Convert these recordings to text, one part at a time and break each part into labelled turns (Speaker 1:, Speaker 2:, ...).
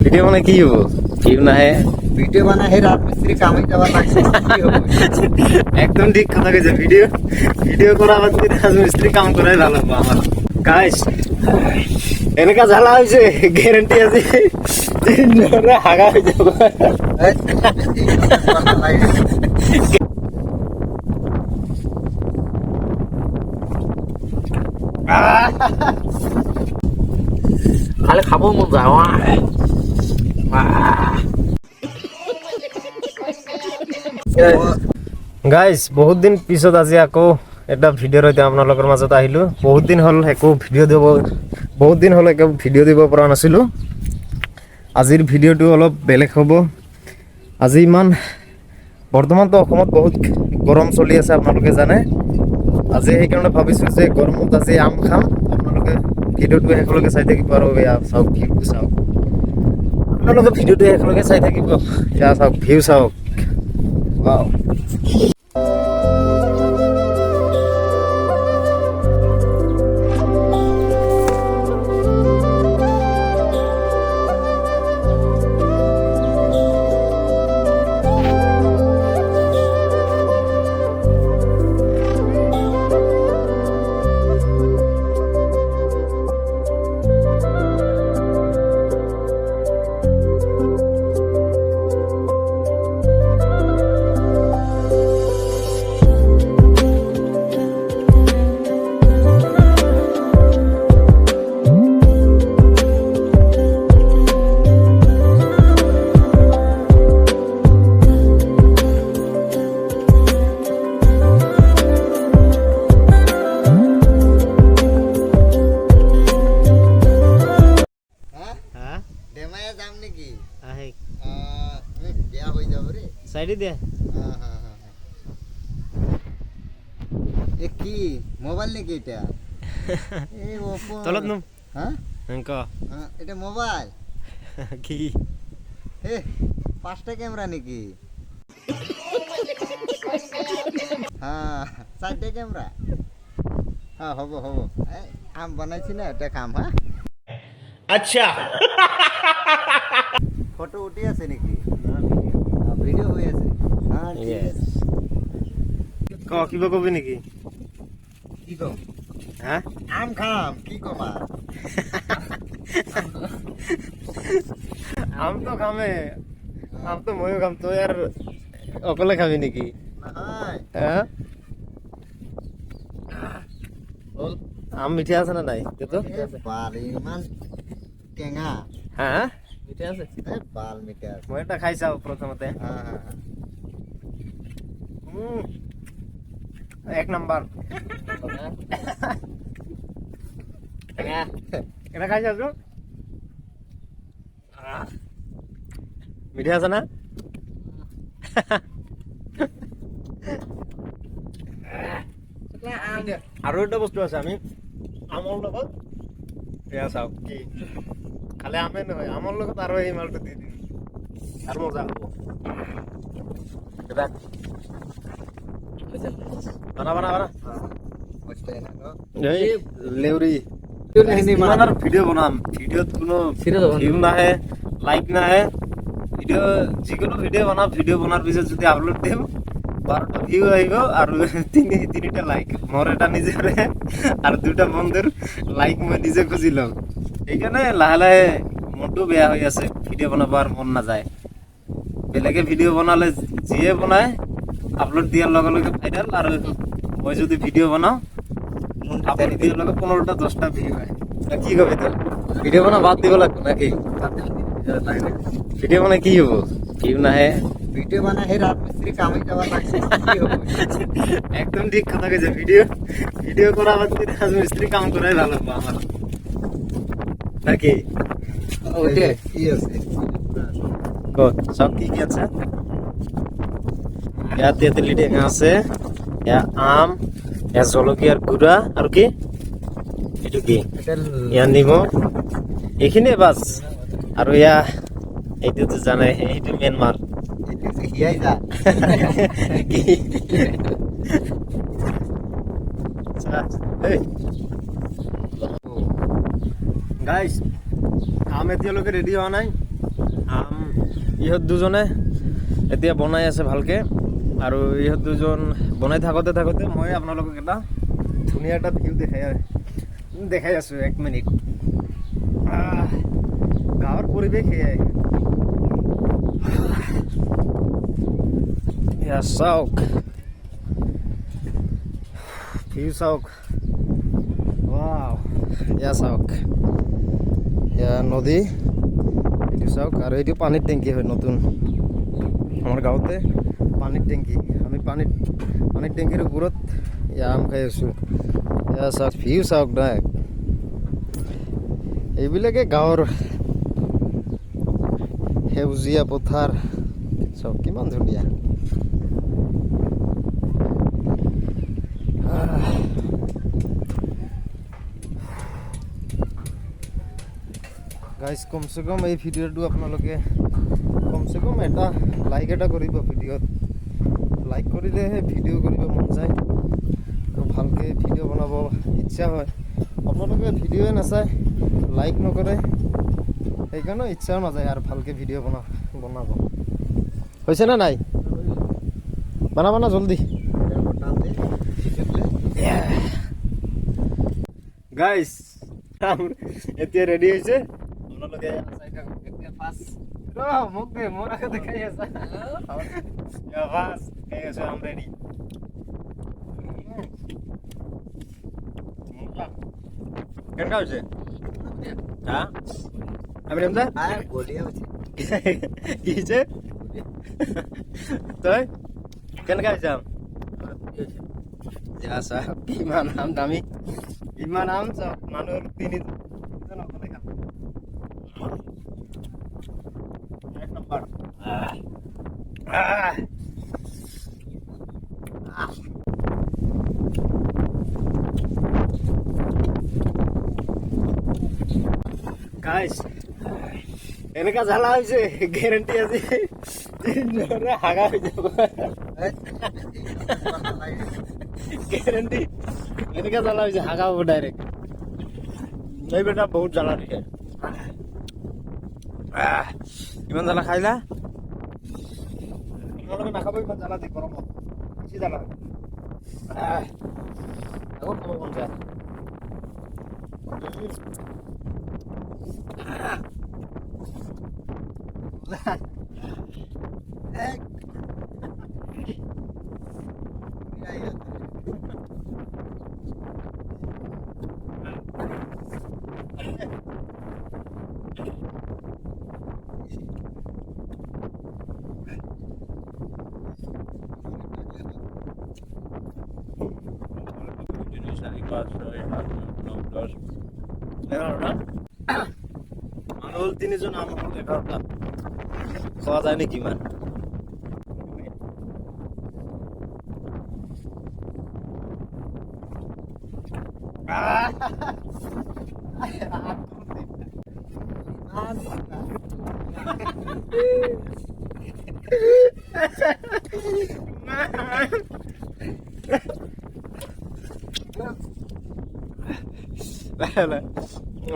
Speaker 1: Video মানে কি হব ভিউ নাহে
Speaker 2: ভিডিও বানাই সেই রাজমিস্ত্রি কামে যাওয়া লাগছে কি হবে
Speaker 1: একদম ঠিক কথা কইছে ভিডিও ভিডিও করা বাদ দিয়ে রাজমিস্ত্রি কাম করাই ভালো হবো আমার গাইস এনেকা ঝালা হয়েছে গ্যারান্টি আছে হাগা হয়ে যাবো
Speaker 3: খালি খাব মন যায়
Speaker 1: গাইস বহুত দিন পিছত আজি আকৌ এটা ভিডিঅ' সৈতে আপোনালোকৰ মাজত আহিলোঁ বহুত দিন হ'ল একো ভিডিঅ' দিব পৰা নাছিলোঁ আজিৰ ভিডিঅ'টো অলপ বেলেগ হ'ব আজি ইমান বৰ্তমানতো অসমত বহুত গৰম চলি আছে আপোনালোকে জানে আজি সেইকাৰণে ভাবিছোঁ যে গৰমত আজি আম খাম আপোনালোকে ভিডিঅ'টো শেষলৈকে চাই থাকিব আৰু এয়া চাওক ভিউটো চাওক আপোনালোকে ভিডিঅ'টো শেষলৈকে চাই থাকিব এয়া চাওক ভিউ চাওক ৱাও
Speaker 2: ডেমায়া যাম নেকি
Speaker 1: আহে
Speaker 2: বিয়া হৈ যাব রে
Speaker 1: সাইডে দে
Speaker 2: এ কি মোবাইল নাকি এটা এই ওপো
Speaker 1: তলত নো
Speaker 2: হ্যাঁ
Speaker 1: ক
Speaker 2: এটা মোবাইল
Speaker 1: কি
Speaker 2: এ পাঁচটা ক্যামেরা নাকি হ্যাঁ চারটে ক্যামেরা হ্যাঁ হব আম বানাইছি না এটা কাম হ্যাঁ
Speaker 3: আচ্ছা
Speaker 2: ফটো উঠে আছে নাকি ভিডিও হয়ে আছে হ্যাঁ ঠিক আছে
Speaker 1: কিবা কবি নেকি
Speaker 2: কি কম
Speaker 1: হ্যাঁ
Speaker 2: আম খাম কি কমা
Speaker 1: আম তো খামে আম তো ময়ো খাম তো আর অকলে খাবি নেকি
Speaker 2: নহয়
Speaker 1: হ্যাঁ আম মিঠা আছে না নাই তো
Speaker 2: বাল ইমান টেঙা
Speaker 1: হ্যাঁ
Speaker 3: মিঠে আছে
Speaker 2: বাল মিঠা আছে
Speaker 1: মই এটা খাই চাও প্রথমতে
Speaker 2: হ্যাঁ
Speaker 1: এক নাম্বার এটা খাই চাও মিঠা আছে না আৰু এটা বস্তু আছে আমি আমৰ লগত এয়া চাওক কি খালি আমে নহয় আমৰ লগত আৰু এই মালটো দি দিম আৰু মজা হ'ব বানা
Speaker 2: বুঝতে না
Speaker 1: এই লেউৰি ভিডিঅ' বনাম ভিডিঅ'ত কোনো ভিউ নাহে লাইক নাহে যিকোনো ভিডিঅ' বনাৰ পিছত যদি আপলোড দিওঁ 12টা ভিউ আহিব আৰু তিনিটা লাইক মোৰ এটা নিজৰে আৰু দুটা বন্ধুৰ লাইক মই নিজে খুঁজি লওঁ সেইকাৰণে লাহে লাহে মনটো বেয়া হৈ আছে ভিডিঅ' বনাবৰ মন নাযায় বেলেগে ভিডিঅ' বনালে যিয়ে বনায় আপলোড দিয়াৰ লগে লগে ভাইৰেল আৰু মই যদি ভিডিঅ' বনাওঁ আপলোড দিয়াৰ লগে 15টা 10টা ভিউ আহে কি কবি তই ভিডিঅ' বনা বাদ দিব লাগিব নাকি ভিডিঅ' মানে কি হ'ব ভিউ নাহে
Speaker 2: ভিডিও বানাই সেই রাজমিস্ত্রি কামে যাওয়া লাগছে কি হবে
Speaker 1: একদম ঠিক কথা কইছে ভিডিও করা বাদ দিয়ে রাজমিস্ত্রি কাম করাই ভালো হবো আমার নাকি
Speaker 2: ওইটা কি আছে
Speaker 1: সব কি কি আছে ইয়া তেঁতুলি টেঙা আছে ইয়া আম ইয়া জলকীয়াৰ গুড়া আৰু কি এইটো কি ইয়া নিমখ এইখিনিয়ে বাছ আৰু ইয়া এইটোতো জানাই এইটো মেন মাল
Speaker 2: হিয়াই যা
Speaker 1: গাইস আম এতিয়ালৈকে ৰেডি হোৱা নাই আম ইহঁত দুজনে এতিয়া বনাই আছে ভালকে, আৰু ইহঁত দুজন বনাই থাকোঁতে থাকোঁতে মই আপোনালোকক এটা ধুনীয়া এটা ভিউ দেখাই আছোঁ। 1 মিনিট। গাঁৱৰ পৰিৱেশ সেয়াই। এয়া চাওক, ভিউ চাওক। ৱাও, এয়া চাওক, এয়া নদী, এইটো চাওক। আৰু এইটো পানীৰ টেংকি হয় নতুন, আমাৰ গাঁৱতে পানীৰ টেংকি। আমি পানীৰ টেংকিৰ ওপৰত এয়া আম খাই আছোঁ। এয়া চাওক, ভিউ চাওক নাই, এইবিলাকে গাঁৱৰ সেউজীয়া পথাৰ চাওক কিমান ধুনীয়া। গাইজ, কমচে কম এই ভিডিঅ'টো আপোনালোকে কমচে কম এটা লাইক এটা কৰিব। ভিডিঅ'ত লাইক কৰিলেহে ভিডিঅ' কৰিব মন যায় আৰু ভালকৈ ভিডিঅ' বনাব ইচ্ছা হয়। আপোনালোকে ভিডিঅ'ই নাচায়, লাইক নকৰে, সেইকাৰণে ইচ্ছাও নাযায় আৰু ভালকৈ ভিডিঅ' বনাব। হৈছে না নাই? বানা বানা জলদি। গাইজ, এতিয়া ৰেডি হৈছে। আপোনালোকে মোক দে, মোৰ আগতে খাই আছা। খাই আছো, আম ৰেডি। কেনেকা হৈছে? হা, আমি ৰেমজা কি হৈছে? তই কেনেকা হৈছে আম? ইমান আম দামী, ইমান আম চাওক, মানুহৰ 3জন অকলে খাম। 1 নম্বৰ। গাইজ, এনেকা জ্বালা হৈছে, গেৰেণ্টি আজি 3জনৰে হাগা হৈ যাব। গেৰেণ্টি এনেকা জ্বালা হৈছে, হাগা হ'ব ডাইৰেক্ট। এই বেটা বহুত জ্বালা দিছে। ইমান জ্বালা খাইলা? আপোনালোকে নাখাব ইমান জ্বালা দি, গৰমত বেছি জ্বালা। আকৌ খাব মন যায়। মানুহ 3জন, আম 11টা। খোৱা যায় নেকি ইমান?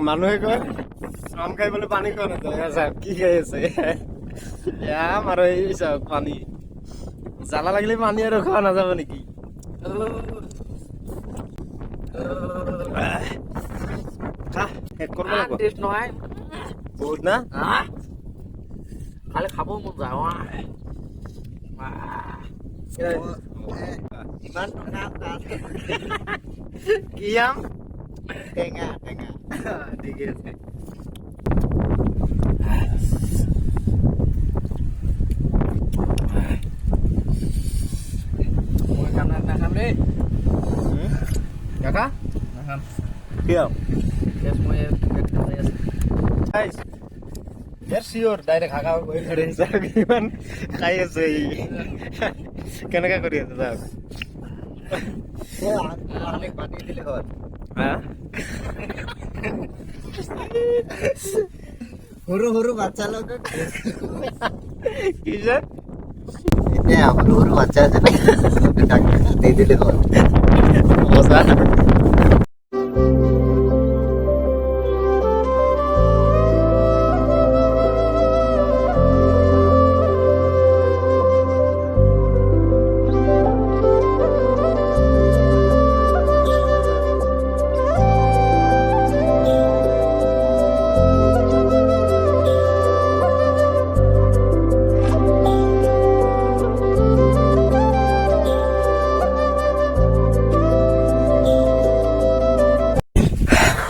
Speaker 1: মানুহে কয় আম খাই বোলে পানী খোৱা নাযায়। কি খাই আছে আম আৰু এই চাওক পানী। জ্বালা লাগিলে পানী আৰু খোৱা নাযাব নেকি?
Speaker 3: টেষ্ট নহয়
Speaker 1: বহুত না,
Speaker 3: খালি খাব মন যায়।
Speaker 2: ইমান
Speaker 1: কি আম?
Speaker 2: টেঙা
Speaker 1: ঠিকে আছে।
Speaker 3: মই নাখাম দেই।
Speaker 1: কাকা
Speaker 3: নাখাম।
Speaker 1: কিয়?
Speaker 3: মই
Speaker 1: চিয়ৰ ডাইৰেক্ট হাগা ইমান খাই আছে। কেনেকা কৰি আছে চাওক।
Speaker 2: পানী দিলে হ'ল। সৰু বাচ্চা লোক
Speaker 1: কি যে
Speaker 2: এতিয়া সৰু বাচ্চা আছে দি দিলে হ'ল।
Speaker 1: মজা।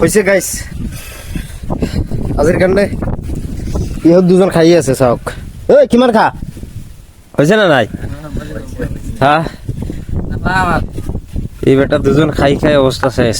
Speaker 1: হৈছে গাইছ আজিৰ কাৰণে ইহঁত দুজন খাই আছে চাওক ঐ কিমান খা হৈছে না নাই হা
Speaker 3: নাপাম
Speaker 1: এই বেটা দুজন খাই খাই অৱস্থা শেষ